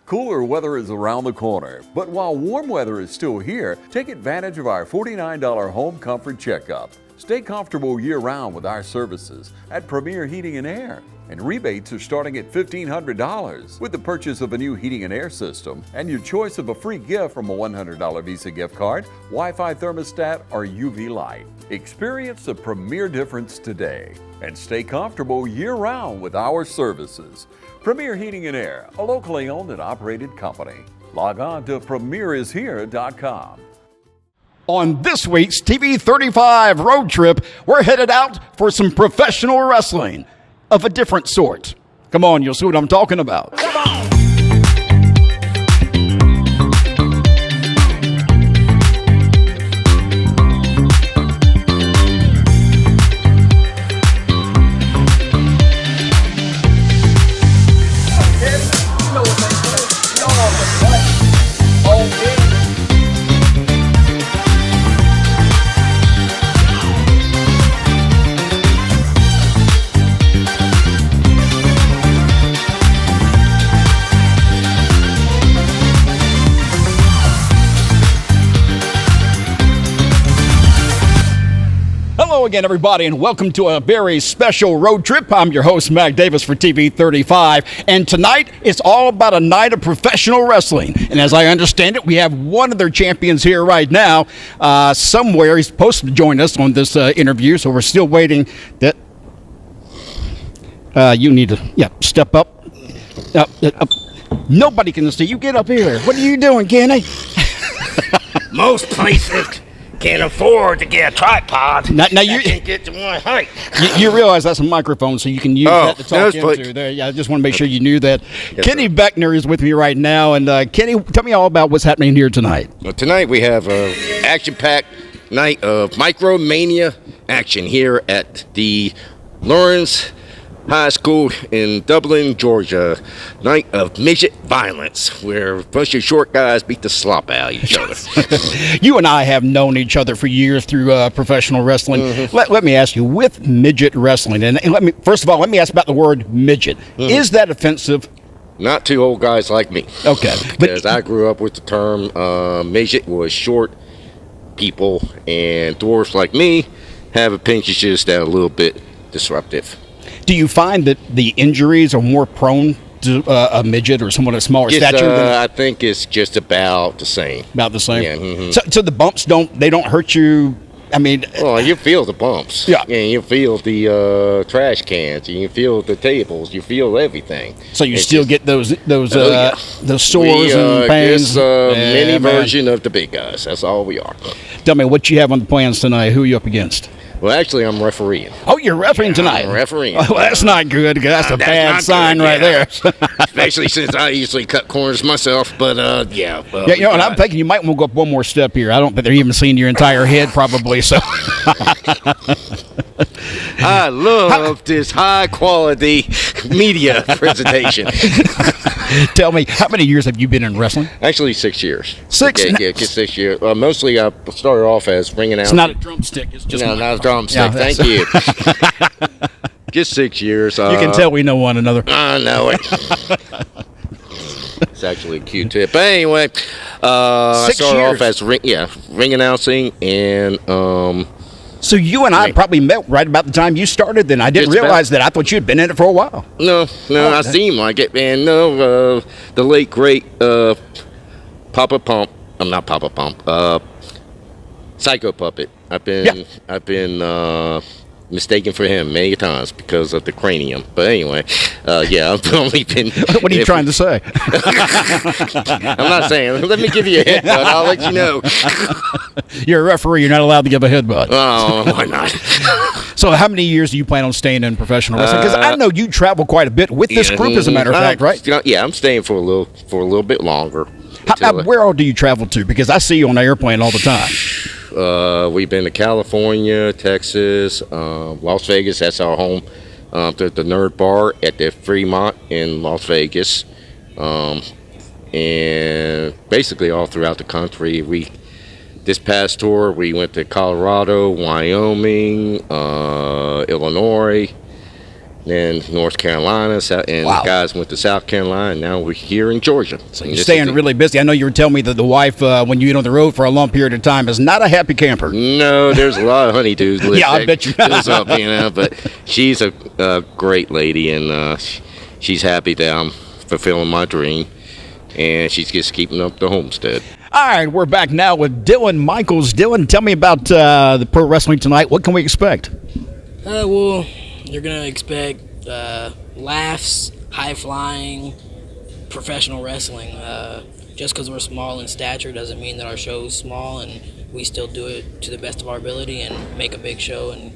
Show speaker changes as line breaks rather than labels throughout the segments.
Cooler weather is around the corner, but while warm weather is still here, take advantage of our $49 home comfort checkup. Stay comfortable year-round with our services at Premier Heating and Air. And rebates are starting at $1,500 with the purchase of a new heating and air system and your choice of a free gift from a $100 Visa gift card, Wi-Fi thermostat, or UV light. Experience the Premier difference today and stay comfortable year-round with our services. Premier Heating and Air, a locally owned and operated company. Log on to premierishere.com.
On this week's TV 35 road trip, we're headed out for some professional wrestling of a different sort. Come on, you'll see what I'm talking about. Come on! Hello again, everybody, and welcome to a very special road trip. I'm your host, Mac Davis, for TV 35, and tonight it's all about a night of professional wrestling. And as I understand it, we have one of their champions here right now. Somewhere he's supposed to join us on this interview, so we're still waiting. That you need to, step up. Nobody can see you. Get up here. What are you doing, Kenny?
Most places can't afford to get a tripod.
Now you
can't get to one height.
You realize that's a microphone, so you can use that to talk into. There, yeah, I just want to make sure you knew that. Yes, Kenny Beckner is with me right now, and Kenny, tell me all about what's happening here tonight.
Well, tonight we have an action-packed night of Mania action here at the Lawrence High School in Dublin, Georgia. Night of midget violence, where a bunch of short guys beat the slop out of each other.
You and I have known each other for years through professional wrestling. Mm-hmm. Let me ask you, with midget wrestling, and first of all, let me ask about the word midget. Mm-hmm. Is that offensive?
Not to old guys like me.
Okay.
Because I grew up with the term midget was short people, and dwarfs like me have appendages that are a little bit disruptive.
Do you find that the injuries are more prone to a midget or someone of smaller stature?
I think it's just about the same.
About the same?
Yeah. Mm-hmm.
So the bumps don't hurt you? I mean...
Well, you feel the bumps.
Yeah.
And you feel the trash cans. And you feel the tables. You feel everything.
So you still get those sores and pains?
Mini version of the big guys. That's all we are.
Tell me, what you have on the plans tonight? Who are you up against?
Well, actually, I'm refereeing.
Oh, you're refereeing tonight?
I'm refereeing.
Well, that's not good, because that's a bad sign right there.
Especially since I usually cut corners myself, but
and I'm thinking you might want to go up one more step here. I don't think they're even seeing your entire head, probably, so.
I love this high-quality media presentation.
Tell me, how many years have you been in wrestling?
Actually, 6 years.
6?
Yeah, 6 years. Mostly, I started off as ringing out.
It's not a drumstick. It's just
not a drumstick. Yeah, thank you. Just 6 years.
You can tell we know one another.
I know it. It's actually a Q-tip. But anyway, I started off as ring announcing, and
so you and I probably met right about the time you started. Then I didn't realize that. I thought you'd been in it for a while.
No, I seem like it, man. No, the late great Papa Pump. I'm not Papa Pump. Psycho Puppet. I've been mistaken for him many times because of the cranium. But anyway, I've only been.
What are you trying to say?
I'm not saying. Let me give you a headbutt. I'll let you know.
You're a referee. You're not allowed to give a headbutt.
Oh, why not?
So how many years do you plan on staying in professional wrestling? Because I know you travel quite a bit with this group, as a matter of fact, right?
Yeah, I'm staying for a little bit longer.
Where all do you travel to? Because I see you on the airplane all the time.
We've been to California, Texas, Las Vegas. That's our home. The Nerd Bar at the Fremont in Las Vegas, and basically all throughout the country. This past tour, we went to Colorado, Wyoming, Illinois, then North Carolina, and
Wow.
guys went to South Carolina, and now we're here in Georgia.
So you're staying really busy. I know you were telling me that the wife, when you get on the road for a long period of time, is not a happy camper.
No, there's a lot of honeydews.
Yeah, I bet you.
But she's a great lady, and she's happy that I'm fulfilling my dream, and she's just keeping up the homestead.
All right, we're back now with Dylan Michaels. Dylan, tell me about the pro wrestling tonight. What can we expect?
Well, you're going to expect laughs, high-flying, professional wrestling. Just because we're small in stature doesn't mean that our show is small, and we still do it to the best of our ability and make a big show and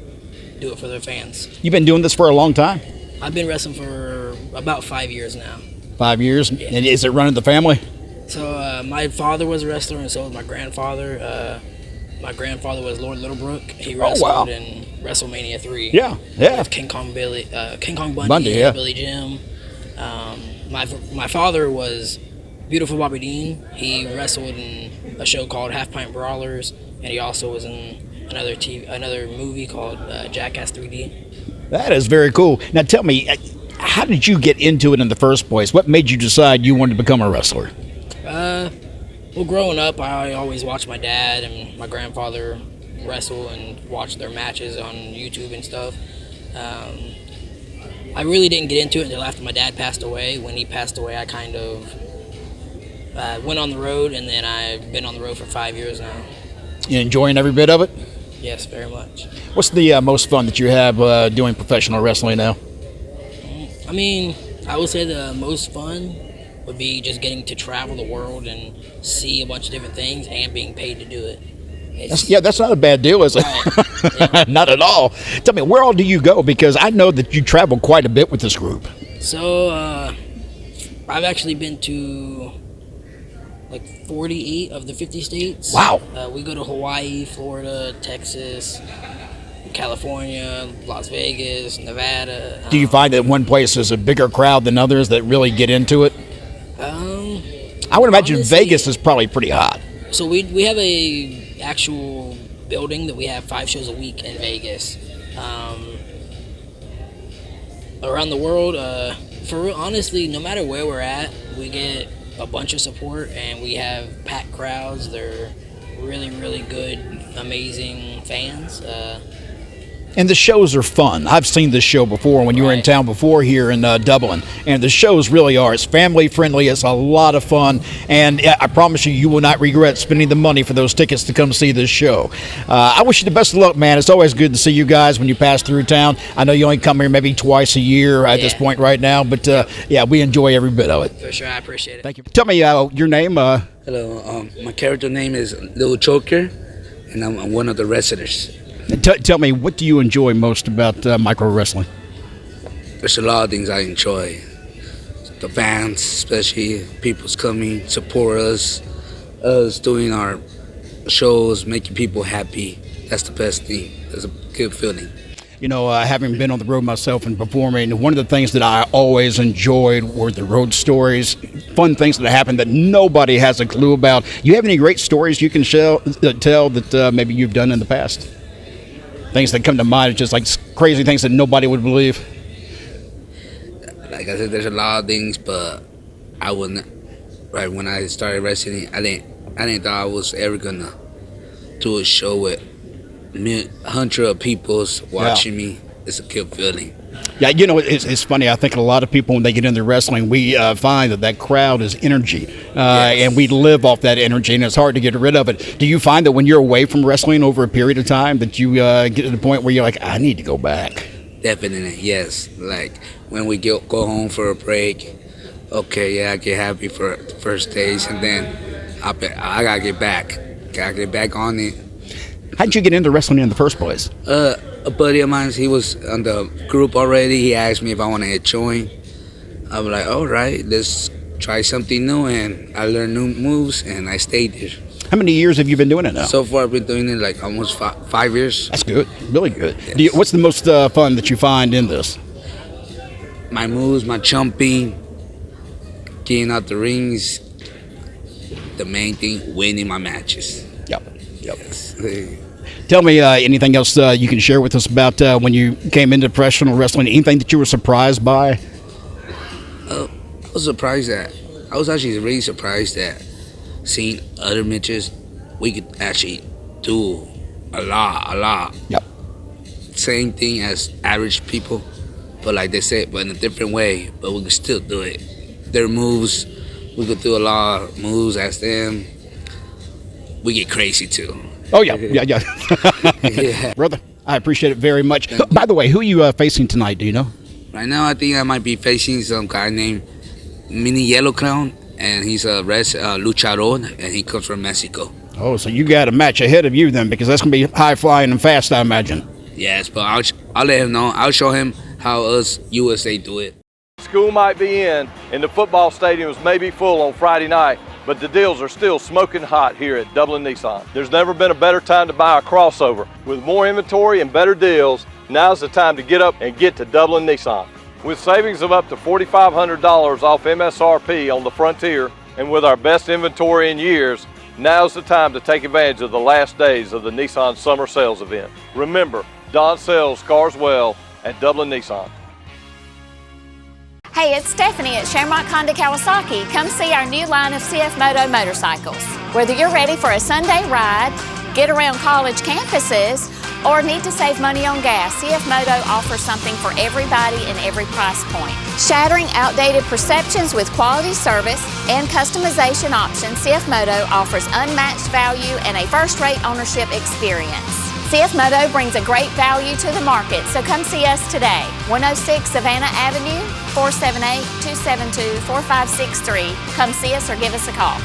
do it for their fans.
You've been doing this for a long time?
I've been wrestling for about 5 years now.
5 years?
Yeah.
And is it running the family?
So my father was a wrestler, and so was my grandfather. My grandfather was Lord Littlebrook. He wrestled in WrestleMania 3.
Yeah.
With King Kong Bundy,
yeah.
and Billy Jim. My father was Beautiful Bobby Dean. He wrestled in a show called Half Pint Brawlers, and he also was in another movie called Jackass 3D.
That is very cool. Now tell me, how did you get into it in the first place? What made you decide you wanted to become a wrestler?
Well, growing up, I always watched my dad and my grandfather wrestle and watch their matches on YouTube and stuff. I really didn't get into it until after my dad passed away. When he passed away, I kind of went on the road, and then I've been on the road for 5 years now.
You enjoying every bit of it?
Yes, very much.
What's the most fun that you have doing professional wrestling now?
I mean, I would say the most fun would be just getting to travel the world and see a bunch of different things and being paid to do it.
That's not a bad deal, is it?
Right. Yeah.
Not at all. Tell me, where all do you go? Because I know that you travel quite a bit with this group.
So, I've actually been to like 48 of the 50 states.
Wow.
We go to Hawaii, Florida, Texas, California, Las Vegas, Nevada.
Do you find that one place is a bigger crowd than others that really get into it? I would imagine
honestly,
Vegas is probably pretty hot.
So we have a actual building that we have 5 shows a week in Vegas. Around the world, honestly, no matter where we're at, we get a bunch of support, and we have packed crowds. They're really, really good, amazing fans.
And the shows are fun. I've seen this show before when you were in town before here in Dublin. And the shows really are. It's family friendly. It's a lot of fun. And I promise you, you will not regret spending the money for those tickets to come see this show. I wish you the best of luck, man. It's always good to see you guys when you pass through town. I know you only come here maybe twice a year at this point right now. But, we enjoy every bit of it.
For sure, I appreciate it.
Thank you. Tell me your name.
Hello, my character name is Little Choker, and I'm one of the wrestlers.
Tell me, what do you enjoy most about micro wrestling?
There's a lot of things I enjoy. The fans, especially people's coming, support us doing our shows, making people happy. That's the best thing. It's a good feeling.
You know, having been on the road myself and performing, one of the things that I always enjoyed were the road stories, fun things that happen that nobody has a clue about. You have any great stories you can tell that maybe you've done in the past? Things that come to mind, just like crazy things that nobody would believe.
Like I said, there's a lot of things, but I wouldn't. Right when I started wrestling, I didn't thought I was ever gonna do a show with hundreds of people watching me. It's a good feeling.
Yeah, you know, it's funny. I think a lot of people, when they get into wrestling, we find that crowd is energy, and we live off that energy, and it's hard to get rid of it. Do you find that when you're away from wrestling over a period of time that you get to the point where you're like, I need to go back?
Definitely, yes. Like when we go home for a break, okay, I get happy for the first days, and then I gotta get back. Gotta get back on it.
How'd you get into wrestling in the first place?
A buddy of mine, he was on the group already. He asked me if I wanted to join. I was like, all right, let's try something new. And I learned new moves, and I stayed there.
How many years have you been doing it now?
So far, I've been doing it like almost 5 years.
That's good, really good.
Yes.
What's the most fun that you find in this?
My moves, my jumping, getting out the rings. The main thing, winning my matches.
Yep.
Yes.
Tell me anything else you can share with us about when you came into professional wrestling. Anything that you were surprised by?
I was surprised that I was actually really surprised that seeing other midgets, we could actually do a lot.
Yep.
Same thing as average people, but like they said, but in a different way. But we could still do it. Their moves, we could do a lot of moves as them. We get crazy too.
Oh, yeah.
Yeah.
Brother, I appreciate it very much. By the way, who are you facing tonight? Do you know?
Right now, I think I might be facing some guy named Mini Yellow Clown, and he's a luchador, and he comes from Mexico.
Oh, so you got a match ahead of you then, because that's going to be high flying and fast, I imagine.
Yes, but I'll let him know. I'll show him how us USA do it.
School might be in, and the football stadiums may be full on Friday night, but the deals are still smoking hot here at Dublin Nissan. There's never been a better time to buy a crossover. With more inventory and better deals, now's the time to get up and get to Dublin Nissan. With savings of up to $4,500 off MSRP on the Frontier, and with our best inventory in years, now's the time to take advantage of the last days of the Nissan Summer Sales event. Remember, Don sells cars well at Dublin Nissan.
Hey, it's Stephanie at Shamrock Honda Kawasaki. Come see our new line of CF Moto motorcycles. Whether you're ready for a Sunday ride, get around college campuses, or need to save money on gas, CF Moto offers something for everybody and every price point. Shattering outdated perceptions with quality service and customization options, CF Moto offers unmatched value and a first-rate ownership experience. CF Moto brings a great value to the market, so come see us today. 106 Savannah Avenue, 478-272-4563. Come see us or give us a call.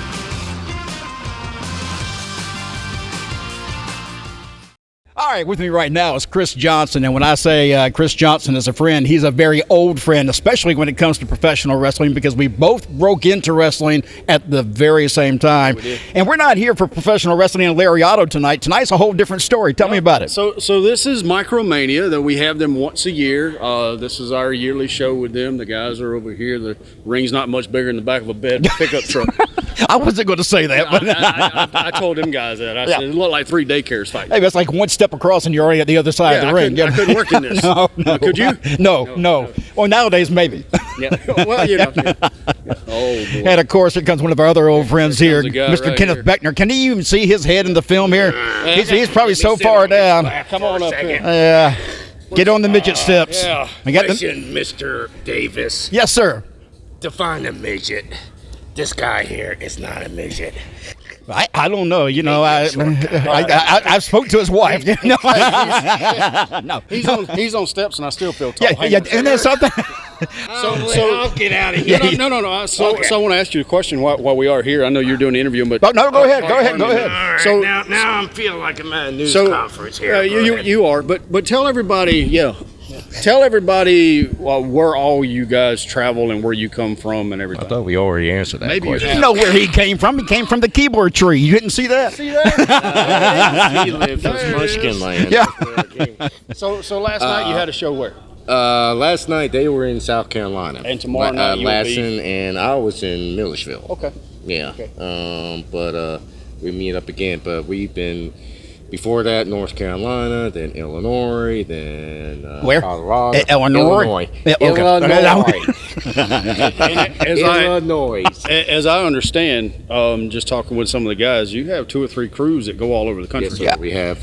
All right, with me right now is Chris Johnson, and when I say Chris Johnson is a friend, he's a very old friend, especially when it comes to professional wrestling, because we both broke into wrestling at the very same time. And we're not here for professional wrestling in Lariato tonight. Tonight's a whole different story. Tell me about it.
So this is Micromania, that we have them once a year. This is our yearly show with them. The guys are over here. The ring's not much bigger than the back of a bed pickup truck.
I wasn't going to say that, but
I told them guys that. I said it looked like 3 daycares fighting.
Hey, that's like one step across and you're already at the other side of the ring.
I couldn't work in this.
No.
Could you?
No. Well, nowadays, maybe.
Yeah. Well, you know. Yeah. Oh, boy.
And, of course, here comes one of our other old friends here, Mr.
right
Kenneth
here.
Beckner. Can you even see his head in the film here? He's probably so far down.
Come on up here.
Yeah. Get on the midget steps.
Yeah.
We got
Question, Mr. Davis.
Yes, sir.
Define a midget. This guy here is not a midget.
I don't know. You know, I spoke to his wife. No.
He's on steps, and I still feel tall.
Yeah. Isn't that something?
I'll get out of here.
No. So I want to ask you a question while we are here. I know you're doing the interview, but
No, go ahead. Go ahead.
All right,
So-
now I'm feeling like I'm at a news
So,
conference here.
you are, but tell everybody, tell everybody where all you guys travel and where you come from and everything.
I thought we already answered that
Maybe you
question.
You know where he came from. He came from the keyboard tree. You didn't see that?
He lived in Munchkin land.
Yeah.
So last night you had a show where?
Last night they were in South Carolina.
And tomorrow night you will be-
Lassen, and I was in Millersville.
Okay.
Yeah.
Okay.
But we meet up again. But we've been before that North Carolina, then Illinois, then
Where?
Colorado.
Illinois? Yeah, okay.
Illinois. Illinois.
As I understand, just talking with some of the guys, you have 2 or 3 crews that go all over the country.
Yes, sir. We have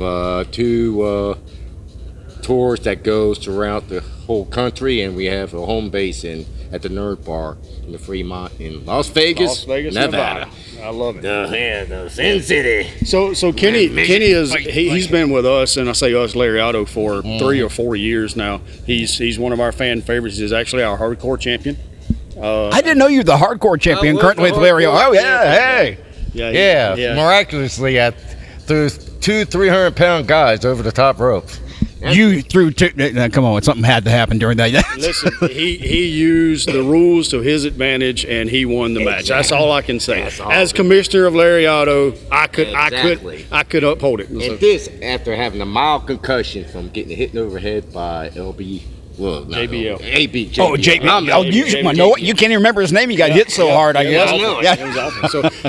2 tours that goes throughout the whole country, and we have a home base at the Nerd Bar in the Fremont in Las Vegas, Nevada.
I love it.
The Sin City.
So Kenny is he's been with us, and I say us, Lariato, for 3 or 4 years now. He's one of our fan favorites. He's actually our hardcore champion.
I didn't know you're the hardcore champion currently with Larry. Oh, yeah. Hey.
Yeah, miraculously, I threw 2 300-pound guys over the top rope.
You threw two. Come on, something had to happen during that.
Listen, he used the rules to his advantage, and he won the match. That's all I can say. As commissioner of Lariato, I could uphold it.
And this after having a mild concussion from getting hit in the overhead by LB. Well,
JBL.
AB.
Oh, JBL. Oh, you know what? You can't even remember his name. He got hit so hard, I guess.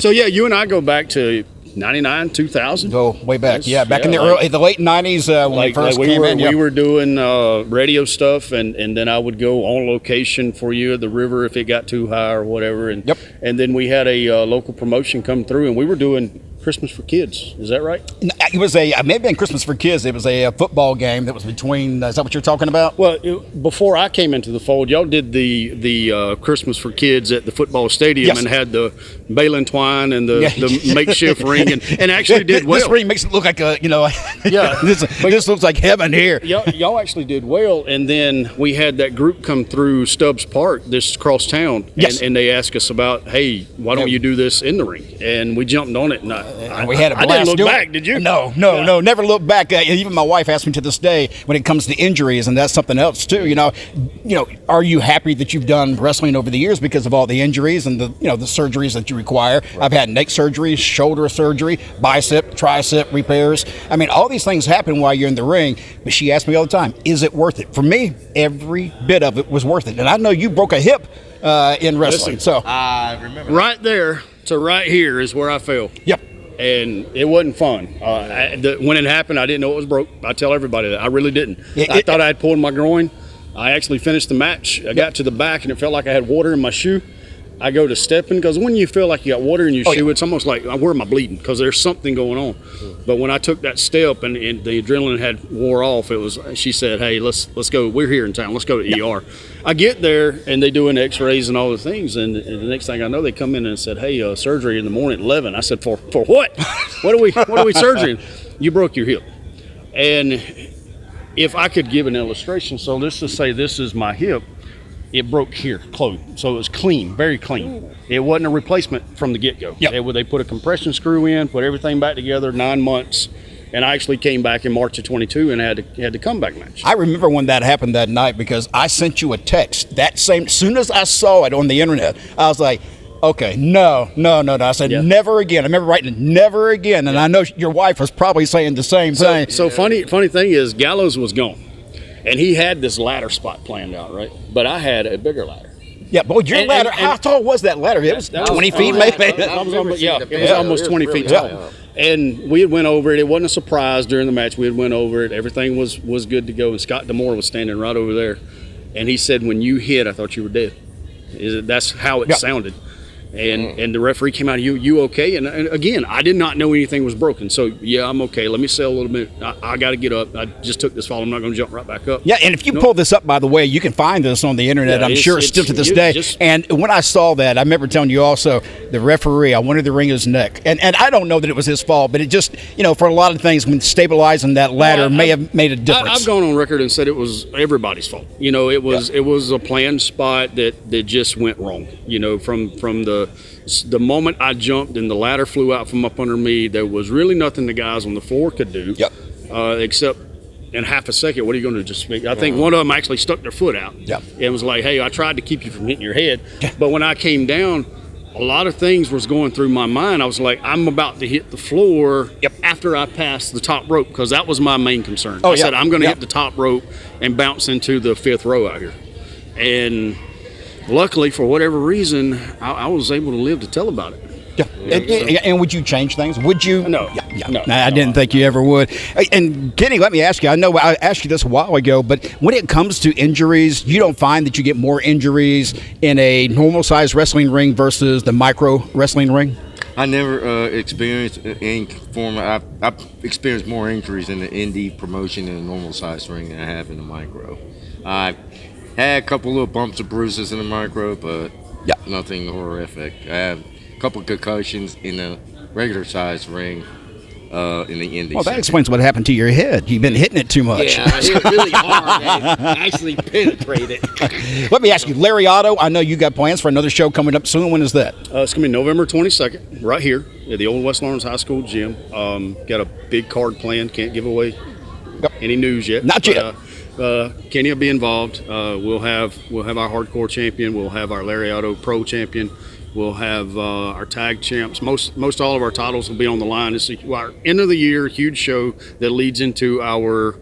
So you and I go back to 99, 2000.
Go way back.
Yes,
Back in the
like-
late 90s when we first came in.
We were doing radio stuff, and then I would go on location for you at the river if it got too high or whatever. And and then we had a local promotion come through, and we were doing Christmas for Kids. Is that right?
It was it may have been Christmas for Kids. It was a football game that was between. Is that what you're talking about?
Well, before I came into the fold, y'all did the Christmas for Kids at the football stadium and had the baling twine and the makeshift ring, and actually did well.
This ring makes it look like this looks like heaven here.
Y'all actually did well, and then we had that group come through Stubbs Park, this cross town, and they asked us about, hey, why don't you do this in the ring? And we jumped on it, and
we had a blast.
I didn't look back, did you?
No, never look back. Even my wife asks me to this day when it comes to injuries, and that's something else too. Are you happy that you've done wrestling over the years because of all the injuries and the surgeries that you require? Right. I've had neck surgery, shoulder surgery, bicep, tricep repairs. I mean, all these things happen while you're in the ring. But she asks me all the time, "Is it worth it?" For me, every bit of it was worth it. And I know you broke a hip in wrestling, so
I remember
right there to right here is where I fell.
Yep.
And it wasn't fun. When it happened, I didn't know it was broke. I tell everybody that. I really didn't. I thought I had pulled my groin. I actually finished the match. I got to the back, and it felt like I had water in my shoe. I go to stepping, because when you feel like you got water in your shoe, it's almost like, where am I bleeding? Because there's something going on. But when I took that step and the adrenaline had wore off, she said, hey, let's go. We're here in town. Let's go to ER. I get there, and they doing X-rays and all the things. And the next thing I know, they come in and said, hey, surgery in the morning at 11. I said, for what? What are we surgery? You broke your hip. And if I could give an illustration, so let's just say this is my hip. It broke here, closed. So it was clean, very clean. It wasn't a replacement from the get-go. They put a compression screw in, put everything back together, 9 months, and I actually came back in March of 22 and had the comeback match.
I remember when that happened that night because I sent you a text. As soon as I saw it on the internet, I was like, okay, no. I said, never again. I remember writing, never again. And I know your wife was probably saying the same thing.
So funny thing is, Gallows was gone. And he had this ladder spot planned out, right? But I had a bigger ladder.
Yeah, boy, your ladder, how tall was that ladder? It was 20 feet, maybe?
It was almost 20 feet tall. And we had went over it. It wasn't a surprise during the match. We had went over it. Everything was good to go. And Scott Demore was standing right over there. And he said, when you hit, I thought you were dead. That's how it sounded. And the referee came out, you okay? And again, I did not know anything was broken. So, I'm okay. Let me sell a little bit. I got to get up. I just took this fall. I'm not going to jump right back up.
Yeah, and if you pull this up, by the way, you can find this on the internet. I'm sure it's still to this day. And when I saw that, I remember telling you also, the referee, I wanted to wring his neck. And I don't know that it was his fault, but it just, for a lot of things, when stabilizing that ladder may have made a difference.
I've gone on record and said it was everybody's fault. It was a planned spot that just went wrong. From the moment I jumped and the ladder flew out from up under me, there was really nothing the guys on the floor could do, except in half a second, what are you going to just speak? I think one of them actually stuck their foot out and was like, hey, I tried to keep you from hitting your head. But when I came down, a lot of things was going through my mind. I was like, I'm about to hit the floor after I passed the top rope, because that was my main concern. I said, I'm going to hit the top rope and bounce into the fifth row out here. And luckily, for whatever reason, I was able to live to tell about it.
And would you change things? Would you?
No.
I didn't think you ever would. And Kenny, let me ask you. I know I asked you this a while ago, but when it comes to injuries, you don't find that you get more injuries in a normal-sized wrestling ring versus the micro wrestling ring?
I never experienced any form. I've experienced more injuries in the indie promotion in a normal-sized ring than I have in the micro. I had a couple little bumps and bruises in the micro, but nothing horrific. I have a couple concussions in the regular size ring in the indie.
Well, that explains what happened to your head. You've been hitting it too much.
Yeah, I hit it really hard. I actually penetrated.
Let me ask you, Larry Otto, I know you got plans for another show coming up soon. When is that?
It's going to be November 22nd, right here at the old West Lawrence High School gym. Got a big card planned. Can't give away any news yet.
Not yet.
Kenny will be involved. We'll have our hardcore champion. We'll have our Larry Otto Pro champion. We'll have our tag champs. Most all of our titles will be on the line. It's our end of the year huge show that leads into our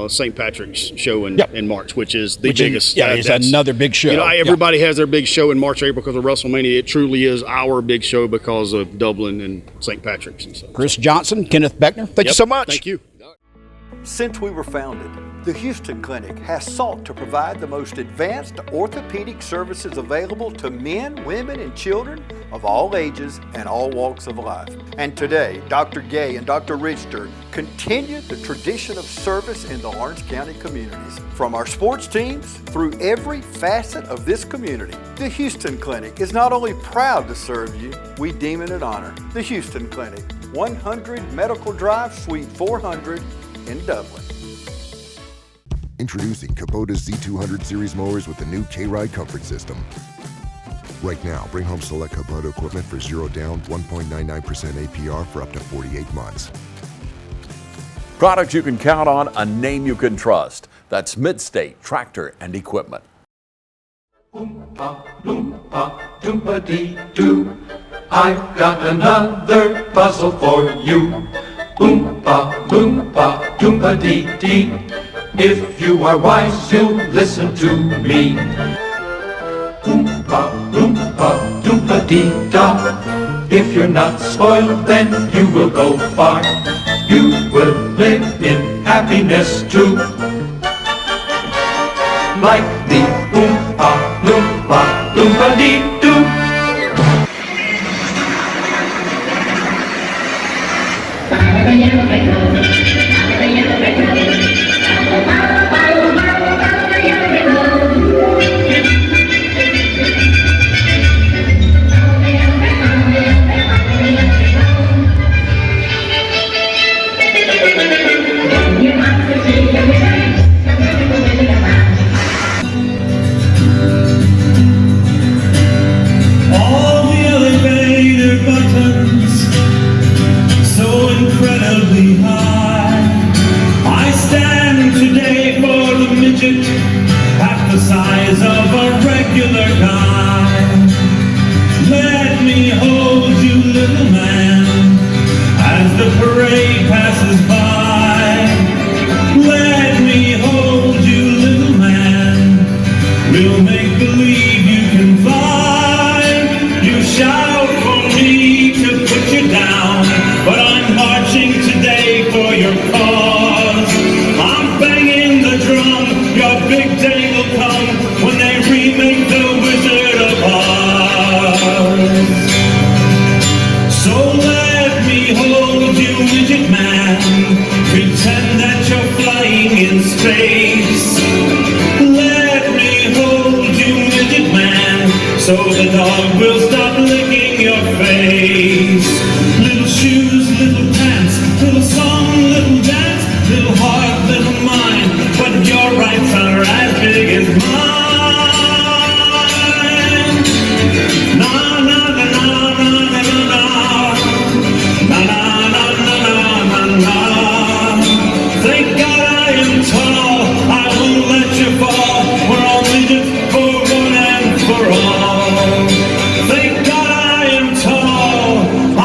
St. Patrick's show in,
Yep.
in March, which is the
Which
biggest.
is another big show.
You know,
Yeah.
everybody has their big show in March, April because of WrestleMania. It truly is our big show because of Dublin and St. Patrick's and stuff.
Chris Johnson, Kenneth Beckner, thank you
Yep.
so much.
Thank you.
Since we were founded, the Houston Clinic has sought to provide the most advanced orthopedic services available to men, women, and children of all ages and all walks of life. And today, Dr. Gay and Dr. Richter continue the tradition of service in the Orange County communities. From our sports teams through every facet of this community, the Houston Clinic is not only proud to serve you, we deem it an honor. The Houston Clinic, 100 Medical Drive, Suite 400 in Dublin.
Introducing Kubota's Z200 series mowers with the new K-Ride comfort system. Right now, bring home select Kubota equipment for 0 down, 1.99% APR for up to 48 months.
Products you can count on, a name you can trust. That's Midstate Tractor and Equipment.
Oompa, loompa, doompa-dee-doo. I've got another puzzle for you. Oompa, loompa, doompa-dee-dee. If you are wise, you'll listen to me. Oompa, loompa, doompa-dee-da. If you're not spoiled, then you will go far. You will live in happiness too. Like the Oompa, loompa, doompa-dee-doo.
All the elevator buttons so incredibly high. I stand today for the midget, half the size of a regular guy. Let me hold you, little man, as the parade passes by. Let me hold you, little man, we'll make believe you can fly. You shout for me to put you down, but I'm marching today for your cause. I'm banging the drum, your big day will come when they remake the Wizard of Oz. So let me hold you, midget man, pretend that you're flying in space. Let me hold you, midget man, so the dog will stop licking your face. Little shoes, little pants, little song, little dance, little heart, little mind, but your rights are as big as mine. Na na na na na na na na na na na na na. Thank God I am tall, I won't let you fall. We're all midgets for one and for all. Thank God I am tall, I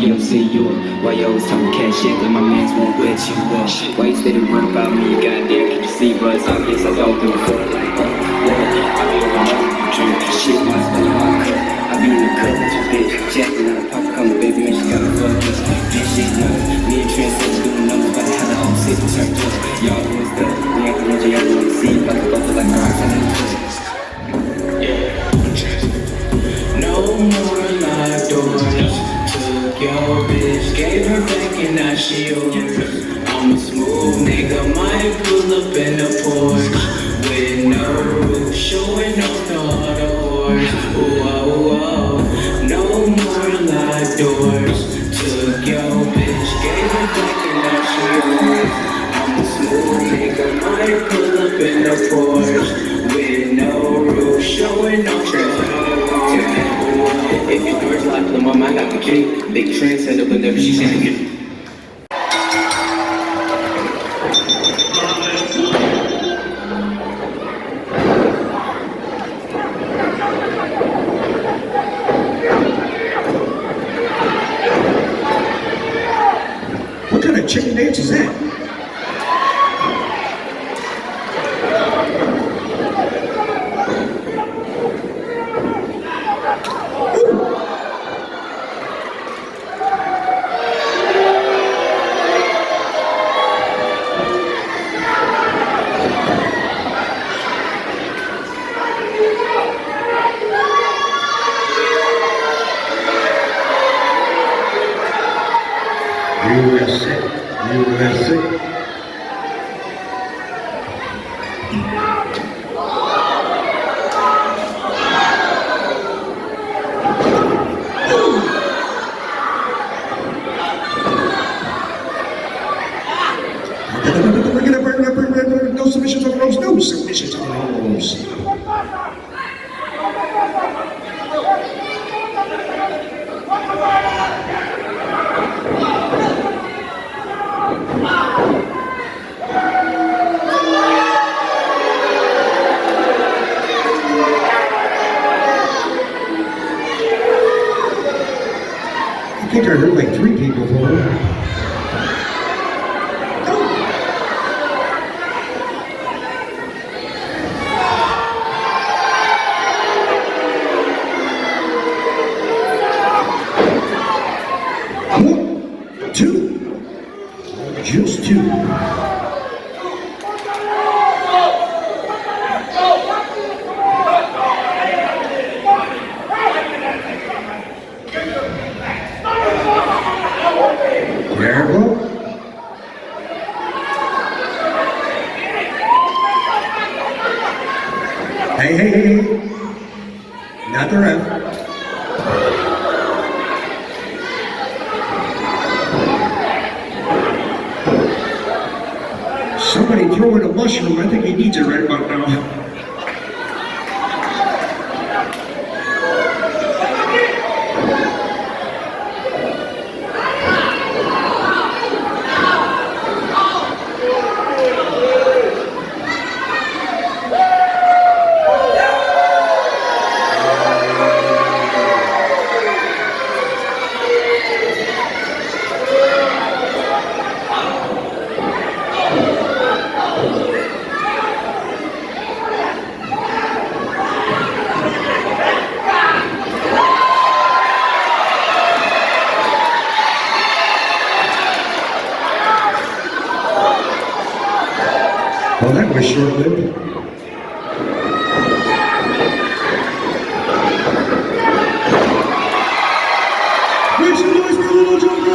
get them see you. Why you always talking cash shit, but my mans won't wet you up. Why you steady worry about me, goddamn, can you see, but it's obvious I don't give a fuck. Like, I be over you drink shit, my spell in my cup. I be in the cup with your bitch, jacking out, pop come baby, man, she gotta fuck us. This shit nuts, me and Trent said doing numbers, but I had the whole city turned up. Y'all boys good, we ain't the ones y'all wanna see, like a bucket like rocks in the club.
No more locked doors. Took your bitch, gave her back and now she yours. I'm a smooth nigga, might pull up in the Porsche with no roof, showing off the other horse. Ooh, oh, oh. No more locked doors. Took your bitch, gave her back and now she yours. I'm a smooth nigga, might pull up in the Porsche with no roof, showing off the other horse. If your door's locked, the mama, I got the key. Big trendsetter, but never she seen it.
What kind of chicken dance is that? USA, USA. No submissions on the ropes, no submissions on the ropes. I think I heard like 3 people for just 2. Careful. Hey. Not the ref. Somebody throw in a mushroom. I think he needs it right about now. Well, that was short-lived. Make some noise for Little Joker!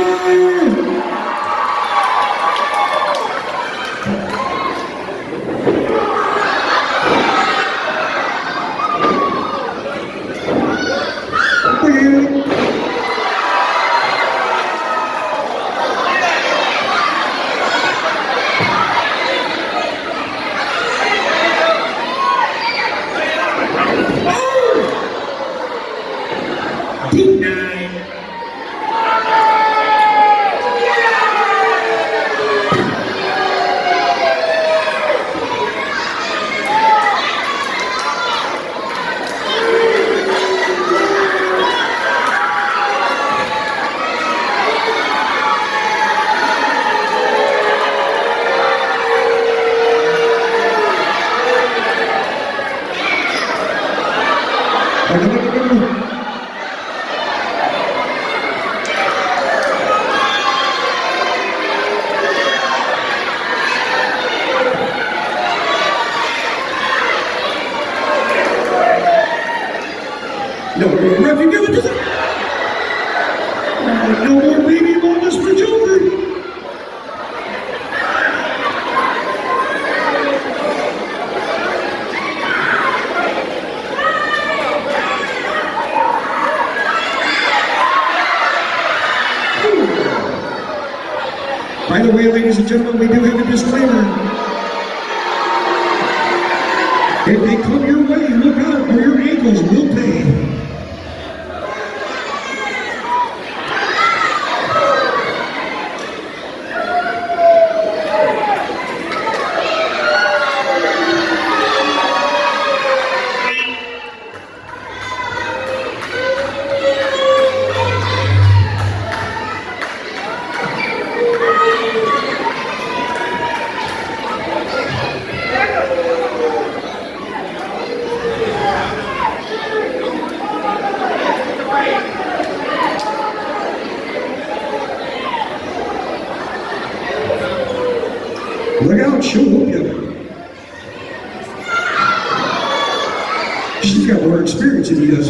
Ref, you give it to the... No more baby bonus for children. By the way, ladies and gentlemen, we do have a disclaimer. If they come your way, look out, or your ankles will pay. Look out, she'll whoop you. She's got more experience than he does.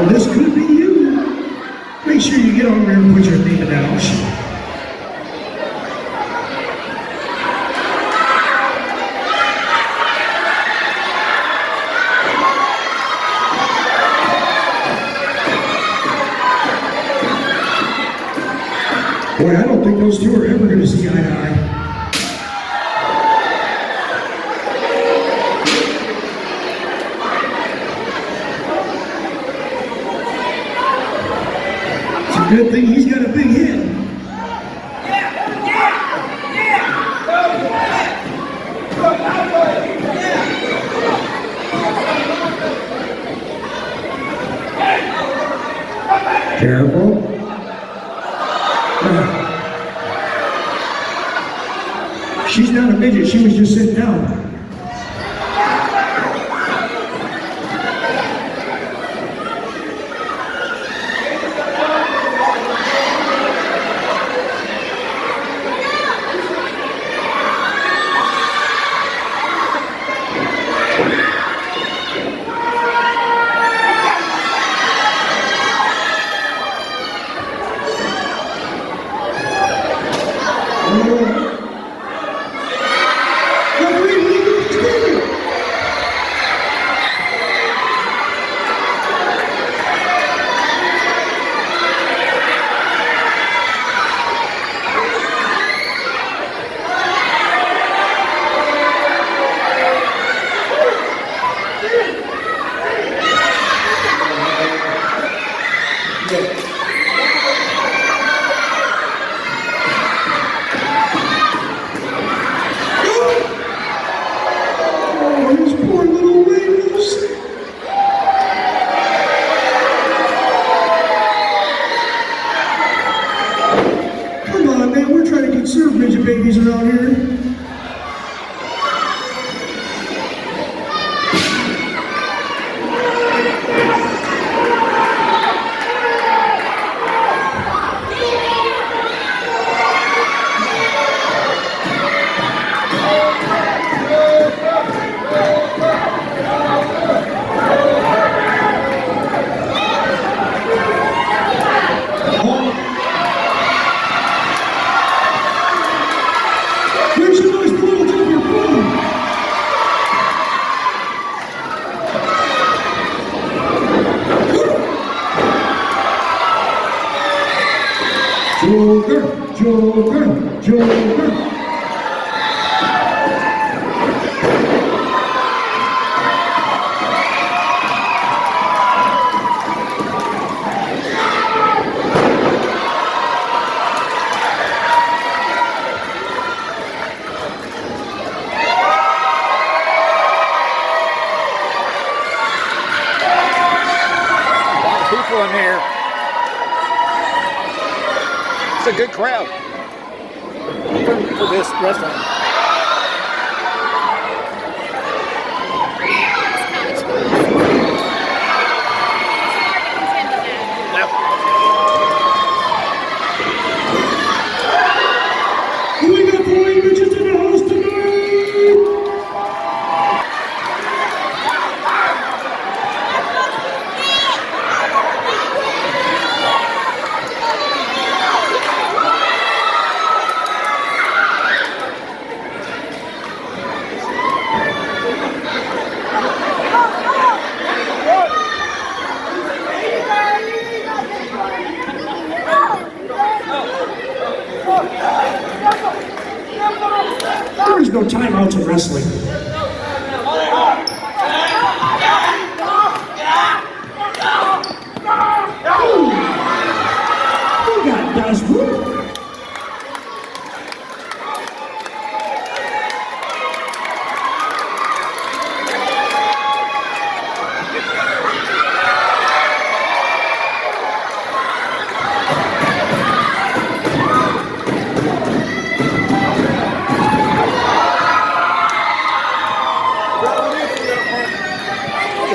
This could be you. Make sure you get over there and put your name down. Boy, I don't think those two are ever going to see eye to eye. Good thing he's got a big head. Careful. She's not a midget, she was just sitting down. Conserve midget babies around here. Joker.
People in here. It's a good crowd for this wrestling.
We got 4 bitches in the house tonight. There is no timeouts in wrestling. We got Desmond.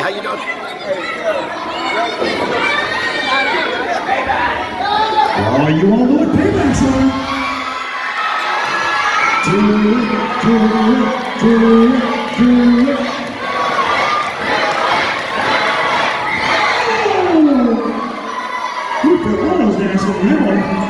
How you doing?
Oh, you all know what payback's on. Do it. Oh! You put all those dancing now.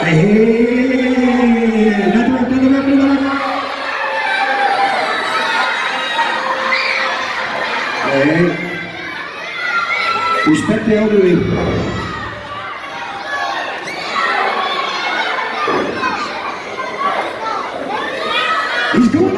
Hey, not the ref, not the ref, not the ref. Hey, respect the elderly. He's going